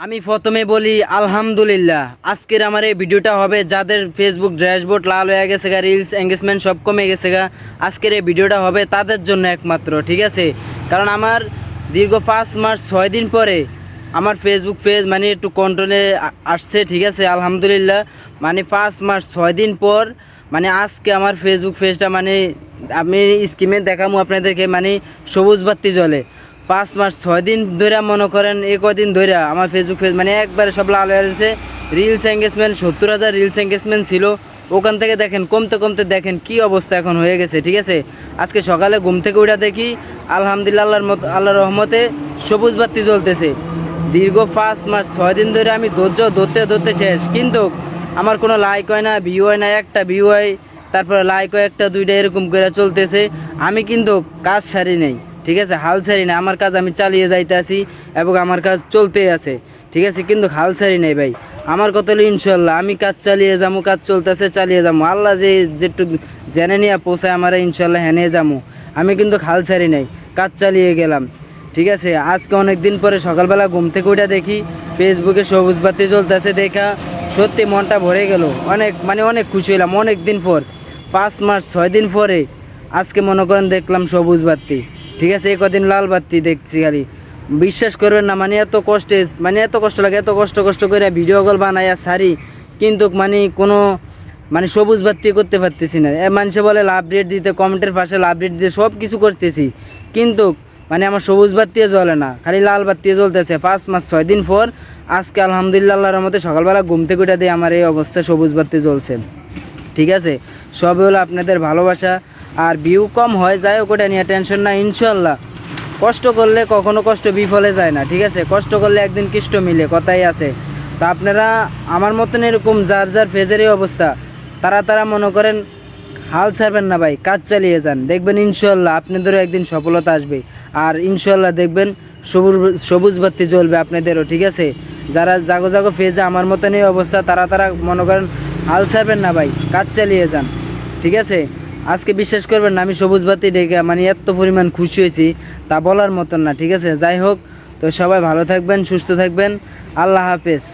আমি প্রথমে বলি আলহামদুলিল্লাহ। আজকের আমার এই ভিডিওটা হবে যাদের ফেসবুক ড্যাশবোর্ড লাল হয়ে গেছে গা, রিলস এঙ্গেজমেন্ট সব কমে গেছে গা, আজকের এই ভিডিওটা হবে তাদের জন্য একমাত্র, ঠিক আছে। কারণ আমার দীর্ঘ 5 মাস 6 দিন পরে আমার ফেসবুক পেজ মানে একটু কন্ট্রোলে আসছে, ঠিক আছে আলহামদুলিল্লাহ। মানে 5 মাস 6 দিন পর মানে আজকে আমার ফেসবুক পেজটা মানে আমি স্ক্রিনে দেখাবো আপনাদেরকে, মানে সবুজ বাতি জ্বলে। 5 মাস 6 দিন ধরে মনে করেন এই কদিন ধরে আমার ফেসবুক পেজ মানে একবারে সব লাল হয়ে গেছে। রিলস এঙ্গেজমেন্ট 70,000 রিলস এঙ্গেজমেন্ট ছিল, ওখান থেকে দেখেন কমতে কমতে দেখেন কি অবস্থা এখন হয়ে গেছে, ঠিক আছে। আজকে সকালে ঘুম থেকে উঠে দেখি আলহামদুলিল্লাহ আল্লাহর রহমতে সবুজ বাতি জ্বলতেছে। দীর্ঘ 5 মাস 6 দিন ধরে আমি ধৈর্য ধরতে শেষ, কিন্তু আমার কোনো লাইক হয় না, ভিউ হয় না, একটা ভিউ হয়, তারপরে লাইক হয় একটা দুইটা, এরকম করে চলতেছে। আমি কিন্তু কাজ সারি নেই, ঠিক আছে, হাল ছাড়ি না, আমার কাজ আমি চালিয়ে যাইতে আছি এবং আমার কাজ চলতেই আছে, ঠিক আছে, কিন্তু হাল ছাড়ি নাই ভাই। আমার কথা হলো ইনশাল্লাহ আমি কাজ চালিয়ে যাবো, কাজ চলতেছে চালিয়ে যাবো, আল্লাহ যেটু জেনে নিয়ে পৌঁছায় আমার ইনশাল্লাহ হেনে যাবো। আমি কিন্তু হাল ছাড়ি নাই, কাজ চালিয়ে গেলাম, ঠিক আছে। আজকে অনেক দিন পরে সকালবেলা ঘুম থেকে উঠে দেখি ফেসবুকে সবুজ বাতি চলতেছে, দেখা সত্যি মনটা ভরে গেল, অনেক খুশি হলাম অনেক দিন পর। 5 মাস 6 দিন পরে আজকে মনে করেন দেখলাম সবুজ বাতি, ঠিক আছে। এই কদিন লাল বাতি দেখছি খালি, বিশ্বাস করবেন না, মানে এত কষ্ট লাগে, এত কষ্ট করে ভিডিও কল বানাই আর সারি, কিন্তু কোনো সবুজ বাতি করতে পারতেছি না। মানুষে বলে লাভ রেট দিতে, কমেন্টের পাশে লাভ রেট দিতে, সব কিছু করতেছি, কিন্তু আমার সবুজ বাতি জ্বলে না, খালি লাল বাতি জ্বলতেছে। 5 মাস 6 দিন পর আজকে আলহামদুলিল্লাহ আল্লাহর মধ্যে সকালবেলা ঘুম থেকে উঠে দিয়ে আমার এই অবস্থা সবুজ বাতি জ্বলছে, ঠিক আছে। সবই হলো আপনাদের ভালোবাসা, আর ভিউ কম হয় যাই হোক ওটা নিয়ে টেনশন না, ইনশাল্লাহ কষ্ট করলে কখনো কষ্ট বিফলে যায় না, ঠিক আছে। কষ্ট করলে একদিন কৃষ্ট মিলে, কথাই আছে। তা আপনারা আমার মতন এরকম যার ফেজের এই অবস্থা, তারা মনে করেন হাল ছাড়বেন না ভাই, কাজ চালিয়ে যান, দেখবেন ইনশাল্লাহ আপনাদেরও একদিন সফলতা আসবে, আর ইনশাল্লাহ দেখবেন সবুজ বাতি জ্বলবে আপনাদেরও, ঠিক আছে। যারা জাগো ফেজে আমার মতন এই অবস্থা, তারা মনে করেন হাল ছাড়বেন না ভাই, কাজ চালিয়ে যান, ঠিক আছে। আজকে বিশ্বাস করবেন না, আমি সবুজ বাতি ডেকে এত পরিমাণ খুশি হয়েছি তা বলার মতন না, ঠিক আছে। যাই হোক, তো সবাই ভালো থাকবেন, সুস্থ থাকবেন, আল্লাহ হাফেজ।